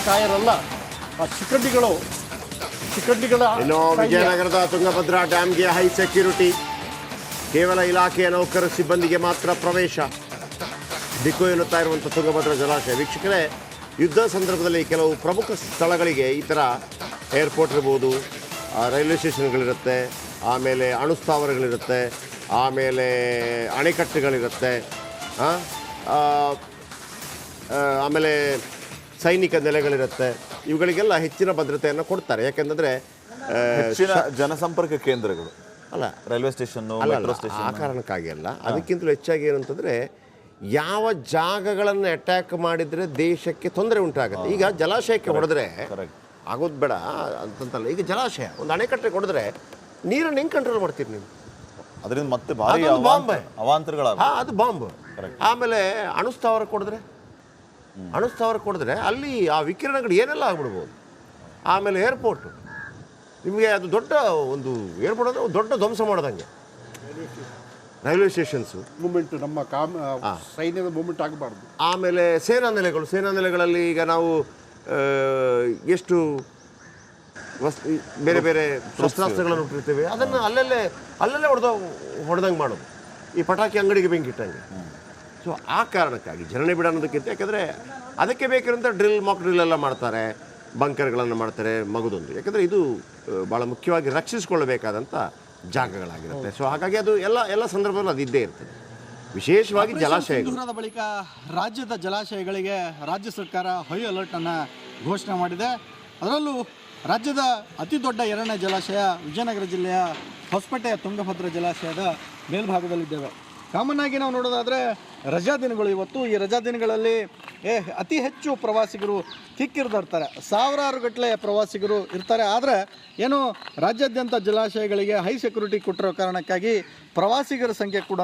Tyre ಅಲ್ಲ, ಆ ಶಿಖಂಡಿಗಳು ಇನ್ನು ವಿಜಯನಗರದ ತುಂಗಭದ್ರಾ ಡ್ಯಾಂಗೆ ಹೈ ಸೆಕ್ಯೂರಿಟಿ, ಕೇವಲ ಇಲಾಖೆಯ ನೌಕರ ಸಿಬ್ಬಂದಿಗೆ ಮಾತ್ರ ಪ್ರವೇಶ. ದಿಕ್ಕು ಎನ್ನುತ್ತಾ ಇರುವಂಥ ತುಂಗಭದ್ರಾ ಜಲಾಶಯ ವೀಕ್ಷಕರೇ, ಯುದ್ಧ ಸಂದರ್ಭದಲ್ಲಿ ಕೆಲವು ಪ್ರಮುಖ ಸ್ಥಳಗಳಿಗೆ ಈ ಥರ ಏರ್ಪೋರ್ಟ್ ಇರ್ಬೋದು, ರೈಲ್ವೆ ಸ್ಟೇಷನ್ಗಳಿರುತ್ತೆ, ಆಮೇಲೆ ಅಣುಸ್ಥಾವರಗಳಿರುತ್ತೆ, ಆಮೇಲೆ ಅಣೆಕಟ್ಟುಗಳಿರುತ್ತೆ, ಆಮೇಲೆ ಸೈನಿಕ ನೆಲೆಗಳಿರುತ್ತೆ. ಇವುಗಳಿಗೆಲ್ಲ ಹೆಚ್ಚಿನ ಭದ್ರತೆಯನ್ನು ಕೊಡ್ತಾರೆ. ಯಾಕೆಂದರೆ ಹೆಚ್ಚಿನ ಜನಸಂಪರ್ಕ ಕೇಂದ್ರಗಳು ಅಲ್ಲ, ರೈಲ್ವೆ ಸ್ಟೇಷನ್ ಆ ಕಾರಣಕ್ಕಾಗಿ ಅಲ್ಲ, ಅದಕ್ಕಿಂತಲೂ ಹೆಚ್ಚಾಗಿ ಏನಂತಂದರೆ ಯಾವ ಜಾಗಗಳನ್ನು ಅಟ್ಯಾಕ್ ಮಾಡಿದರೆ ದೇಶಕ್ಕೆ ತೊಂದರೆ ಉಂಟಾಗುತ್ತೆ. ಈಗ ಜಲಾಶಯಕ್ಕೆ ಹೊಡೆದ್ರೆ ಆಗೋದು ಬೇಡ ಅಂತಂತಲ್ಲ, ಈಗ ಜಲಾಶಯ ಒಂದು ಅಣೆಕಟ್ಟೆ ಹೊಡೆದ್ರೆ ನೀರನ್ನು ಹೆಂಗೆ ಕಂಟ್ರೋಲ್ ಮಾಡ್ತೀರಿ ನೀವು? ಅದರಿಂದ ಮತ್ತೆ ಭಾರಿ ಅವಾಂತರಗಳ ಅದು ಬಾಂಬ್. ಆಮೇಲೆ ಅಣುಸ್ಥಾವರ ಕೊಡಿದ್ರೆ ಅಲ್ಲಿ ಆ ವಿಕಿರಣಗಳು ಏನೆಲ್ಲ ಆಗ್ಬಿಡ್ಬೋದು. ಆಮೇಲೆ ಏರ್ಪೋರ್ಟು, ನಿಮಗೆ ಅದು ದೊಡ್ಡ ಒಂದು ಏರ್ಪೋರ್ಟ್ ಅಂದರೆ ದೊಡ್ಡ ಧ್ವಂಸ ಮಾಡೋದಂಗೆ. ರೈಲ್ವೆ ಸ್ಟೇಷನ್ಸು ಮೂಮೆಂಟ್, ನಮ್ಮ ಸೈನ್ಯದ ಮೂಮೆಂಟ್ ಆಗಬಾರ್ದು. ಆಮೇಲೆ ಸೇನಾ ನೆಲೆಗಳಲ್ಲಿ ಈಗ ನಾವು ಎಷ್ಟು ಬೇರೆ ಬೇರೆ ಶಸ್ತ್ರಾಸ್ತ್ರಗಳನ್ನು ಇಟ್ಟಿರ್ತೀವಿ, ಅದನ್ನು ಅಲ್ಲಲ್ಲೇ ಹೊಡೆದಂಗೆ ಮಾಡೋದು, ಈ ಪಟಾಕಿ ಅಂಗಡಿಗೆ ಬೆಂಕಿ ಇಟ್ಟಂಗೆ. ಸೊ ಆ ಕಾರಣಕ್ಕಾಗಿ ಜನನೆ ಬಿಡ ಅನ್ನೋದಕ್ಕಿಂತ, ಯಾಕಂದರೆ ಅದಕ್ಕೆ ಬೇಕಿರೋಂಥ ಮಾಕ್ ಡ್ರಿಲ್ ಎಲ್ಲ ಮಾಡ್ತಾರೆ, ಬಂಕರ್ಗಳನ್ನು ಮಾಡ್ತಾರೆ ಮಗುದೊಂದು. ಯಾಕಂದರೆ ಇದು ಭಾಳ ಮುಖ್ಯವಾಗಿ ರಕ್ಷಿಸಿಕೊಳ್ಳಬೇಕಾದಂಥ ಜಾಗಗಳಾಗಿರುತ್ತೆ. ಸೊ ಹಾಗಾಗಿ ಅದು ಎಲ್ಲ ಸಂದರ್ಭದಲ್ಲೂ ಅದು ಇದ್ದೇ ಇರ್ತದೆ, ವಿಶೇಷವಾಗಿ ಜಲಾಶಯಗಳು. ಬಳಿಕ ರಾಜ್ಯದ ಜಲಾಶಯಗಳಿಗೆ ರಾಜ್ಯ ಸರ್ಕಾರ ಹೈ ಅಲರ್ಟ್ ಅನ್ನು ಘೋಷಣೆ ಮಾಡಿದೆ. ಅದರಲ್ಲೂ ರಾಜ್ಯದ ಅತಿ ದೊಡ್ಡ ಎರಡನೇ ಜಲಾಶಯ ವಿಜಯನಗರ ಜಿಲ್ಲೆಯ ಹೊಸಪೇಟೆಯ ತುಂಗಭದ್ರಾ ಜಲಾಶಯದ ಮೇಲ್ಭಾಗದಲ್ಲಿದ್ದೇವೆ. ಕಾಮನ್ ಆಗಿ ನಾವು ನೋಡೋದಾದರೆ ರಜಾ ದಿನಗಳು ಇವತ್ತು. ಈ ರಜಾ ದಿನಗಳಲ್ಲಿ ಅತಿ ಹೆಚ್ಚು ಪ್ರವಾಸಿಗರು ಕಿಕ್ಕಿರಿದಿರ್ತಾರೆ, ಸಾವಿರಾರು ಗಟ್ಟಲೆ ಪ್ರವಾಸಿಗರು ಇರ್ತಾರೆ. ಆದರೆ ಏನು ರಾಜ್ಯಾದ್ಯಂತ ಜಲಾಶಯಗಳಿಗೆ ಹೈ ಸೆಕ್ಯೂರಿಟಿ ಕೊಟ್ಟಿರೋ ಕಾರಣಕ್ಕಾಗಿ ಪ್ರವಾಸಿಗರ ಸಂಖ್ಯೆ ಕೂಡ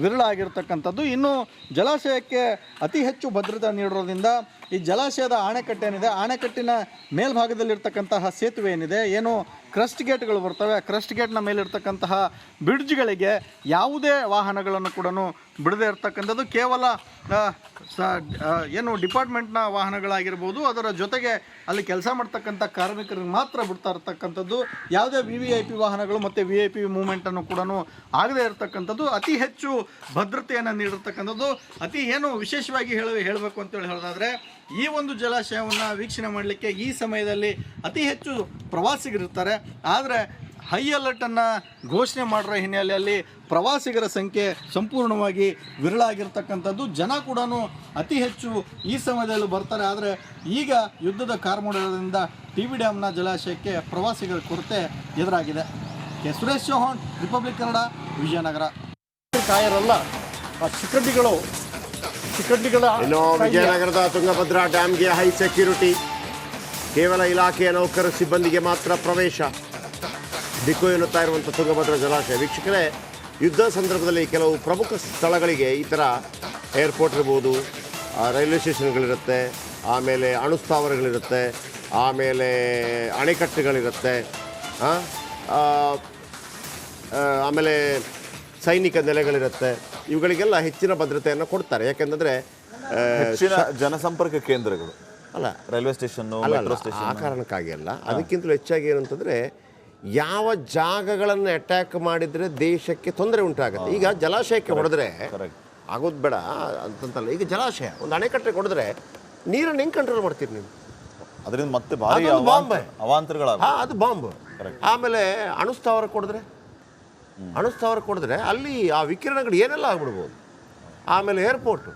ವಿರಳ ಆಗಿರ್ತಕ್ಕಂಥದ್ದು. ಇನ್ನು ಜಲಾಶಯಕ್ಕೆ ಅತಿ ಹೆಚ್ಚು ಭದ್ರತೆ ನೀಡಿರೋದ್ರಿಂದ ಈ ಜಲಾಶಯದ ಅಣೆಕಟ್ಟೇನಿದೆ, ಅಣೆಕಟ್ಟಿನ ಮೇಲ್ಭಾಗದಲ್ಲಿರ್ತಕ್ಕಂತಹ ಸೇತುವೆ ಏನಿದೆ, ಏನು ಕ್ರಸ್ಟ್ ಗೇಟ್ಗಳು ಬರ್ತವೆ, ಕ್ರಸ್ಟ್ ಗೇಟ್ನ ಮೇಲಿರ್ತಕ್ಕಂತಹ ಬ್ರಿಡ್ಜ್ಗಳಿಗೆ ಯಾವುದೇ ವಾಹನಗಳನ್ನು ಕೂಡ ಬಿಡದೇ ಇರ್ತಕ್ಕಂಥದ್ದು. ಕೇವಲ ಏನು ಡಿಪಾರ್ಟ್ಮೆಂಟ್ನ ವಾಹನಗಳಾಗಿರ್ಬೋದು, ಅದರ ಜೊತೆಗೆ ಅಲ್ಲಿ ಕೆಲಸ ಮಾಡ್ತಕ್ಕಂಥ ಕಾರ್ಮಿಕರಿಗೆ ಮಾತ್ರ ಬಿಡ್ತಾ ಇರ್ತಕ್ಕಂಥದ್ದು. ಯಾವುದೇ VIP ವಾಹನಗಳು ಮತ್ತು VIP ಮೂವ್ಮೆಂಟನ್ನು ಕೂಡ ಆಗದೇ ಇರತಕ್ಕಂಥದ್ದು. ಅತಿ ಹೆಚ್ಚು ಭದ್ರತೆಯನ್ನು ನೀಡಿರ್ತಕ್ಕಂಥದ್ದು. ಅತಿ ಏನು ವಿಶೇಷವಾಗಿ ಹೇಳಬೇಕು ಅಂತೇಳಿ ಹೇಳೋದಾದರೆ, ಈ ಒಂದು ಜಲಾಶಯವನ್ನು ವೀಕ್ಷಣೆ ಮಾಡಲಿಕ್ಕೆ ಈ ಸಮಯದಲ್ಲಿ ಅತಿ ಹೆಚ್ಚು ಪ್ರವಾಸಿಗರಿರ್ತಾರೆ. ಆದರೆ ಹೈ ಅಲರ್ಟನ್ನು ಘೋಷಣೆ ಮಾಡಿರೋ ಹಿನ್ನೆಲೆಯಲ್ಲಿ ಪ್ರವಾಸಿಗರ ಸಂಖ್ಯೆ ಸಂಪೂರ್ಣವಾಗಿ ವಿರಳ ಆಗಿರ್ತಕ್ಕಂಥದ್ದು. ಜನ ಕೂಡ ಅತಿ ಹೆಚ್ಚು ಈ ಸಮಯದಲ್ಲಿ ಬರ್ತಾರೆ. ಆದರೆ ಈಗ ಯುದ್ಧದ ಕಾರ್ಮೋಡದಿಂದ TB ಡ್ಯಾಮ್ನ ಜಲಾಶಯಕ್ಕೆ ಪ್ರವಾಸಿಗರ ಕೊರತೆ ಎದುರಾಗಿದೆ. ಸುರೇಶ್ ಚೌಹಾಣ್, ರಿಪಬ್ಲಿಕ್ ಕನ್ನಡ, ವಿಜಯನಗರ. ಟೈರ್ ಅಲ್ಲ, ಆ ಶಿಖಂಡಿಗಳ ಇನ್ನು ವಿಜಯನಗರದ ತುಂಗಭದ್ರಾ ಡ್ಯಾಂಗೆ ಹೈ ಸೆಕ್ಯೂರಿಟಿ, ಕೇವಲ ಇಲಾಖೆಯ ನೌಕರ ಸಿಬ್ಬಂದಿಗೆ ಮಾತ್ರ ಪ್ರವೇಶ. ದಿಕ್ಕು ಎನ್ನುತ್ತಾ ಇರುವಂಥ ತುಂಗಭದ್ರಾ ಜಲಾಶಯ ವೀಕ್ಷಕರೇ, ಯುದ್ಧ ಸಂದರ್ಭದಲ್ಲಿ ಕೆಲವು ಪ್ರಮುಖ ಸ್ಥಳಗಳಿಗೆ ಈ ಥರ ಏರ್ಪೋರ್ಟ್ ಇರ್ಬೋದು, ರೈಲ್ವೆ ಸ್ಟೇಷನ್ಗಳಿರುತ್ತೆ, ಆಮೇಲೆ ಅಣುಸ್ಥಾವರಗಳಿರುತ್ತೆ, ಆಮೇಲೆ ಅಣೆಕಟ್ಟುಗಳಿರುತ್ತೆ, ಆಮೇಲೆ ಸೈನಿಕ ನೆಲೆಗಳಿರುತ್ತೆ. ಇವುಗಳಿಗೆಲ್ಲ ಹೆಚ್ಚಿನ ಭದ್ರತೆಯನ್ನು ಕೊಡ್ತಾರೆ. ಯಾಕೆಂದರೆ ಹೆಚ್ಚಿನ ಜನಸಂಪರ್ಕ ಕೇಂದ್ರಗಳು ಅಲ್ಲ, ರೈಲ್ವೆ ಸ್ಟೇಷನ್ ಆ ಕಾರಣಕ್ಕಾಗಿ ಅಲ್ಲ, ಅದಕ್ಕಿಂತಲೂ ಹೆಚ್ಚಾಗಿ ಏನಂತಂದರೆ ಯಾವ ಜಾಗಗಳನ್ನು ಅಟ್ಯಾಕ್ ಮಾಡಿದರೆ ದೇಶಕ್ಕೆ ತೊಂದರೆ ಉಂಟಾಗುತ್ತೆ. ಈಗ ಜಲಾಶಯಕ್ಕೆ ಹೊಡೆದ್ರೆ ಆಗೋದು ಬೇಡ ಅಂತಂತಲ್ಲ, ಈಗ ಜಲಾಶಯ ಒಂದು ಅಣೆಕಟ್ಟೆ ಹೊಡೆದ್ರೆ ನೀರನ್ನು ಹೆಂಗೆ ಕಂಟ್ರೋಲ್ ಮಾಡ್ತೀರಿ ನೀವು? ಅದರಿಂದ ಮತ್ತೆ ಭಾರಿ ಅವಾಂತರಗಳ ಅದು ಬಾಂಬ್. ಆಮೇಲೆ ಅಣುಸ್ಥಾವರ ಕೊಡಿದ್ರೆ ಅಲ್ಲಿ ಆ ವಿಕಿರಣಗಳು ಏನೆಲ್ಲ ಆಗ್ಬಿಡ್ಬೋದು. ಆಮೇಲೆ ಏರ್ಪೋರ್ಟು,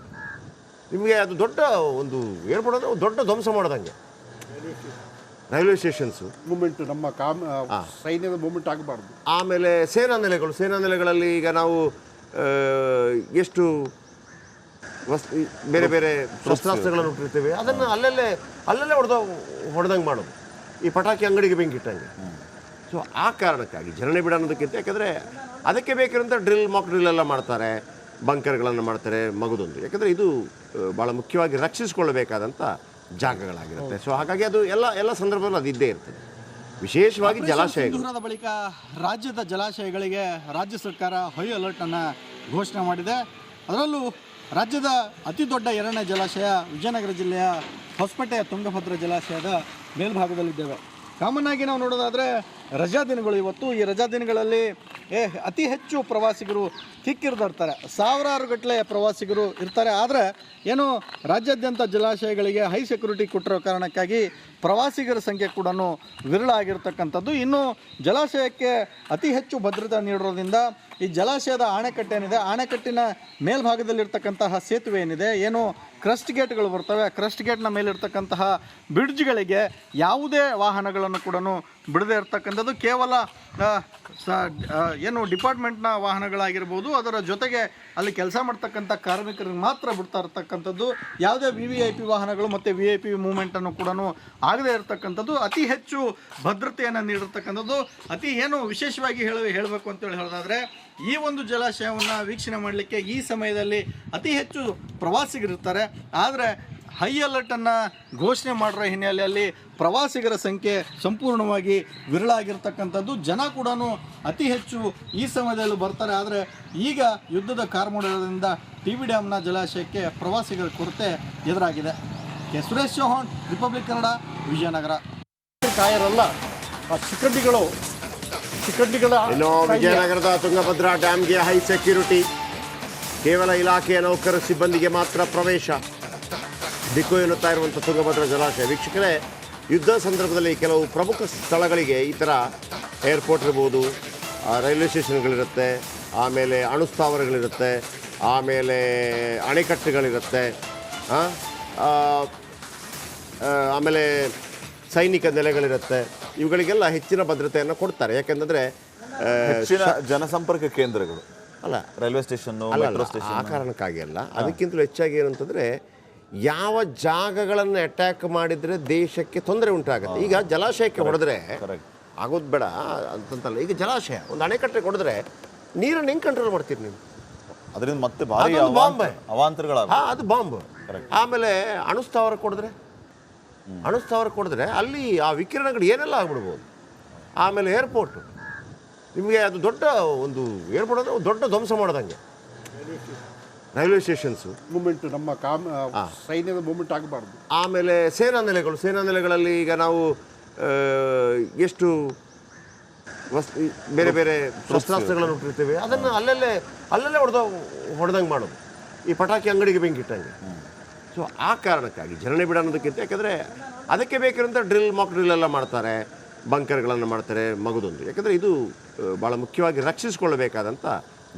ನಿಮಗೆ ಅದು ದೊಡ್ಡ ಒಂದು ಏರ್ಪೋರ್ಟ್ ಅಂದರೆ ದೊಡ್ಡ ಧ್ವಂಸ ಮಾಡೋದಂಗೆ. ರೈಲ್ವೆ ಸ್ಟೇಷನ್ಸು ಮೂಮೆಂಟ್, ನಮ್ಮ ಸೈನ್ಯದ ಮೂಮೆಂಟ್ ಆಗಬಾರ್ದು. ಆಮೇಲೆ ಸೇನಾ ನೆಲೆಗಳಲ್ಲಿ ಈಗ ನಾವು ಎಷ್ಟು ಬೇರೆ ಬೇರೆ ಶಸ್ತ್ರಾಸ್ತ್ರಗಳನ್ನು ಇಟ್ಟಿರ್ತೀವಿ, ಅದನ್ನು ಅಲ್ಲಲ್ಲೇ ಹೊಡೆದಂಗೆ ಮಾಡೋದು, ಈ ಪಟಾಕಿ ಅಂಗಡಿಗೆ ಬೆಂಕಿ ಇಟ್ಟಂಗೆ. ಸೊ ಆ ಕಾರಣಕ್ಕಾಗಿ ಜನನೆ ಬಿಡ ಅನ್ನೋದಕ್ಕಿಂತ, ಯಾಕಂದರೆ ಅದಕ್ಕೆ ಬೇಕಿರೋಂಥ ಮಾಕ್ ಡ್ರಿಲ್ ಎಲ್ಲ ಮಾಡ್ತಾರೆ, ಬಂಕರ್ಗಳನ್ನು ಮಾಡ್ತಾರೆ ಮಗುದೊಂದು. ಯಾಕಂದರೆ ಇದು ಭಾಳ ಮುಖ್ಯವಾಗಿ ರಕ್ಷಿಸಿಕೊಳ್ಳಬೇಕಾದಂಥ ಜಾಗಗಳಾಗಿರುತ್ತೆ. ಸೊ ಹಾಗಾಗಿ ಅದು ಎಲ್ಲ ಸಂದರ್ಭದಲ್ಲೂ ಅದು ಇದ್ದೇ ಇರ್ತದೆ, ವಿಶೇಷವಾಗಿ ಜಲಾಶಯಗಳು. ಬಳಿಕ ರಾಜ್ಯದ ಜಲಾಶಯಗಳಿಗೆ ರಾಜ್ಯ ಸರ್ಕಾರ ಹೈ ಅಲರ್ಟ್ ಅನ್ನು ಘೋಷಣೆ ಮಾಡಿದೆ. ಅದರಲ್ಲೂ ರಾಜ್ಯದ ಅತಿ ದೊಡ್ಡ ಎರಡನೇ ಜಲಾಶಯ ವಿಜಯನಗರ ಜಿಲ್ಲೆಯ ಹೊಸಪೇಟೆಯ ತುಂಗಭದ್ರಾ ಜಲಾಶಯದ ಮೇಲ್ಭಾಗದಲ್ಲಿದ್ದೇವೆ. ಕಾಮನ್ ಆಗಿ ನಾವು ನೋಡೋದಾದರೆ ರಜಾ ದಿನಗಳು ಇವತ್ತು. ಈ ರಜಾ ದಿನಗಳಲ್ಲಿ ಅತಿ ಹೆಚ್ಚು ಪ್ರವಾಸಿಗರು ಕಿಕ್ಕಿರಿದಿರ್ತಾರೆ, ಸಾವಿರಾರು ಗಟ್ಟಲೆ ಪ್ರವಾಸಿಗರು ಇರ್ತಾರೆ. ಆದರೆ ಏನು ರಾಜ್ಯಾದ್ಯಂತ ಜಲಾಶಯಗಳಿಗೆ ಹೈ ಸೆಕ್ಯೂರಿಟಿ ಕೊಟ್ಟಿರೋ ಕಾರಣಕ್ಕಾಗಿ ಪ್ರವಾಸಿಗರ ಸಂಖ್ಯೆ ಕೂಡ ವಿರಳ ಆಗಿರ್ತಕ್ಕಂಥದ್ದು. ಇನ್ನು ಜಲಾಶಯಕ್ಕೆ ಅತಿ ಹೆಚ್ಚು ಭದ್ರತೆ ನೀಡಿರೋದ್ರಿಂದ ಈ ಜಲಾಶಯದ ಅಣೆಕಟ್ಟೇನಿದೆ, ಅಣೆಕಟ್ಟಿನ ಮೇಲ್ಭಾಗದಲ್ಲಿರ್ತಕ್ಕಂತಹ ಸೇತುವೆ ಏನಿದೆ, ಏನು ಕ್ರಸ್ಟ್ ಗೇಟ್ಗಳು ಬರ್ತವೆ, ಕ್ರಸ್ಟ್ ಗೇಟ್ನ ಮೇಲಿರ್ತಕ್ಕಂತಹ ಬ್ರಿಡ್ಜ್ಗಳಿಗೆ ಯಾವುದೇ ವಾಹನಗಳನ್ನು ಕೂಡ ಬಿಡದೇ ಇರ್ತಕ್ಕಂಥದ್ದು. ಕೇವಲ ಏನು ಡಿಪಾರ್ಟ್ಮೆಂಟ್ನ ವಾಹನಗಳಾಗಿರ್ಬೋದು, ಅದರ ಜೊತೆಗೆ ಅಲ್ಲಿ ಕೆಲಸ ಮಾಡ್ತಕ್ಕಂಥ ಕಾರ್ಮಿಕರಿಗೆ ಮಾತ್ರ ಬಿಡ್ತಾ ಇರ್ತಕ್ಕಂಥದ್ದು. ಯಾವುದೇ VVIP ವಾಹನಗಳು ಮತ್ತು VIP ಮೂವ್ಮೆಂಟನ್ನು ಕೂಡ ಆಗದೇ ಇರತಕ್ಕಂಥದ್ದು. ಅತಿ ಹೆಚ್ಚು ಭದ್ರತೆಯನ್ನು ನೀಡಿರ್ತಕ್ಕಂಥದ್ದು. ಏನು ವಿಶೇಷವಾಗಿ ಹೇಳಬೇಕು ಅಂತೇಳಿ ಹೇಳೋದಾದರೆ, ಈ ಒಂದು ಜಲಾಶಯವನ್ನು ವೀಕ್ಷಣೆ ಮಾಡಲಿಕ್ಕೆ ಈ ಸಮಯದಲ್ಲಿ ಅತಿ ಹೆಚ್ಚು ಪ್ರವಾಸಿಗರಿರ್ತಾರೆ. ಆದರೆ ಹೈ ಅಲರ್ಟನ್ನು ಘೋಷಣೆ ಮಾಡಿರೋ ಹಿನ್ನೆಲೆಯಲ್ಲಿ ಪ್ರವಾಸಿಗರ ಸಂಖ್ಯೆ ಸಂಪೂರ್ಣವಾಗಿ ವಿರಳ ಆಗಿರ್ತಕ್ಕಂಥದ್ದು. ಜನ ಕೂಡ ಅತಿ ಹೆಚ್ಚು ಈ ಸಮಯದಲ್ಲಿ ಬರ್ತಾರೆ. ಆದರೆ ಈಗ ಯುದ್ಧದ ಕಾರ್ಮೋಡದಿಂದ TB ಡ್ಯಾಮ್ನ ಜಲಾಶಯಕ್ಕೆ ಪ್ರವಾಸಿಗರ ಕೊರತೆ ಎದುರಾಗಿದೆ. ಸುರೇಶ್ ಚೌಹಾಣ್, ರಿಪಬ್ಲಿಕ್ ಕನ್ನಡ, ವಿಜಯನಗರ. ಕಾಯರಲ್ಲ, ಆ ಶಿಖಂಡಿಗಳ ಇನ್ನು ವಿಜಯನಗರದ ತುಂಗಭದ್ರಾ ಡ್ಯಾಮ್ಗೆ ಹೈ ಸೆಕ್ಯೂರಿಟಿ, ಕೇವಲ ಇಲಾಖೆಯ ನೌಕರ ಸಿಬ್ಬಂದಿಗೆ ಮಾತ್ರ ಪ್ರವೇಶ. ದಿಕ್ಕು ಎನ್ನುತ್ತಾ ಇರುವಂಥ ತುಂಗಭದ್ರಾ ಜಲಾಶಯ. ವೀಕ್ಷಕರೇ, ಯುದ್ಧ ಸಂದರ್ಭದಲ್ಲಿ ಕೆಲವು ಪ್ರಮುಖ ಸ್ಥಳಗಳಿಗೆ ಈ ಥರ ಏರ್ಪೋರ್ಟ್ ಇರ್ಬೋದು, ರೈಲ್ವೆ ಸ್ಟೇಷನ್ಗಳಿರುತ್ತೆ, ಆಮೇಲೆ ಅಣುಸ್ಥಾವರಗಳಿರುತ್ತೆ, ಆಮೇಲೆ ಅಣೆಕಟ್ಟುಗಳಿರುತ್ತೆ, ಆಮೇಲೆ ಸೈನಿಕ ನೆಲೆಗಳಿರುತ್ತೆ. ಇವುಗಳಿಗೆಲ್ಲ ಹೆಚ್ಚಿನ ಭದ್ರತೆಯನ್ನು ಕೊಡ್ತಾರೆ. ಯಾಕೆಂದರೆ ಹೆಚ್ಚಿನ ಜನಸಂಪರ್ಕ ಕೇಂದ್ರಗಳು ಅಲ್ಲ, ರೈಲ್ವೆ ಸ್ಟೇಷನ್, ಮೆಟ್ರೋ ಸ್ಟೇಷನ್. ಆ ಕಾರಣಕ್ಕಾಗಿ ಅಲ್ಲ, ಅದಕ್ಕಿಂತಲೂ ಹೆಚ್ಚಾಗಿ ಏನಂತಂದರೆ ಯಾವ ಜಾಗಗಳನ್ನು ಅಟ್ಯಾಕ್ ಮಾಡಿದರೆ ದೇಶಕ್ಕೆ ತೊಂದರೆ ಉಂಟಾಗುತ್ತೆ. ಈಗ ಜಲಾಶಯಕ್ಕೆ ಹೊಡೆದ್ರೆ ಆಗೋದು ಬೇಡ ಅಂತಂತಲ್ಲ. ಈಗ ಜಲಾಶಯ ಒಂದು ಅಣೆಕಟ್ಟೆ ಹೊಡೆದ್ರೆ ನೀರನ್ನು ಹೆಂಗೆ ಕಂಟ್ರೋಲ್ ಮಾಡ್ತೀರಿ ನೀವು? ಅದರಿಂದ ಮತ್ತೆ ಭಾರಿ ಅವಾಂತರಗಳ ಅದು ಬಾಂಬ್. ಆಮೇಲೆ ಅಣುಸ್ಥಾವರ ಕೊಡಿದ್ರೆ ಅಲ್ಲಿ ಆ ವಿಕಿರಣಗಳು ಏನೆಲ್ಲ ಆಗ್ಬಿಡ್ಬೋದು. ಆಮೇಲೆ ಏರ್ಪೋರ್ಟು, ನಿಮಗೆ ಅದು ದೊಡ್ಡ ಒಂದು ಏರ್ಪೋರ್ಟ್ ಅಂದರೆ ದೊಡ್ಡ ಧ್ವಂಸ ಮಾಡೋದಂಗೆ. ರೈಲ್ವೆ ಸ್ಟೇಷನ್ಸು ಮೂಮೆಂಟ್, ನಮ್ಮ ಸೈನ್ಯದ ಮೂಮೆಂಟ್ ಆಗಬಾರ್ದು. ಆಮೇಲೆ ಸೇನಾ ನೆಲೆಗಳಲ್ಲಿ ಈಗ ನಾವು ಎಷ್ಟು ಬೇರೆ ಬೇರೆ ಶಸ್ತ್ರಾಸ್ತ್ರಗಳನ್ನು ಇಟ್ಟಿರ್ತೀವಿ, ಅದನ್ನು ಅಲ್ಲಲ್ಲೇ ಹೊಡೆದಂಗೆ ಮಾಡೋದು, ಈ ಪಟಾಕಿ ಅಂಗಡಿಗೆ ಬೆಂಕಿ ಇಟ್ಟಂಗೆ. ಸೊ ಆ ಕಾರಣಕ್ಕಾಗಿ ಜನನೆ ಬಿಡ ಅನ್ನೋದಕ್ಕಿಂತ, ಯಾಕಂದರೆ ಅದಕ್ಕೆ ಬೇಕಿರೋಂಥ ಮಾಕ್ ಡ್ರಿಲ್ ಎಲ್ಲ ಮಾಡ್ತಾರೆ, ಬಂಕರ್ಗಳನ್ನು ಮಾಡ್ತಾರೆ ಮಗದೊಂದು. ಯಾಕಂದರೆ ಇದು ಭಾಳ ಮುಖ್ಯವಾಗಿ ರಕ್ಷಿಸಿಕೊಳ್ಳಬೇಕಾದಂಥ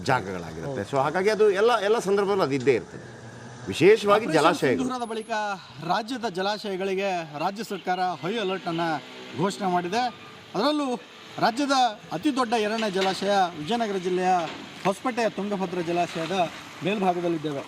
ಜಾಗಗಳಾಗಿರುತ್ತೆ. ಸೊ ಹಾಗಾಗಿ ಅದು ಎಲ್ಲ ಸಂದರ್ಭದಲ್ಲೂ ಅದು ಇದ್ದೇ ಇರ್ತದೆ. ವಿಶೇಷವಾಗಿ ಜಲಾಶಯಗಳ ಬಳಿಕ ರಾಜ್ಯದ ಜಲಾಶಯಗಳಿಗೆ ರಾಜ್ಯ ಸರ್ಕಾರ ಹೈ ಅಲರ್ಟನ್ನು ಘೋಷಣೆ ಮಾಡಿದೆ. ಅದರಲ್ಲೂ ರಾಜ್ಯದ ಅತಿ ದೊಡ್ಡ ಎರಡನೇ ಜಲಾಶಯ ವಿಜಯನಗರ ಜಿಲ್ಲೆಯ ಹೊಸಪೇಟೆಯ ತುಂಗಭದ್ರಾ ಜಲಾಶಯದ ಮೇಲ್ಭಾಗದಲ್ಲಿದ್ದೇವೆ.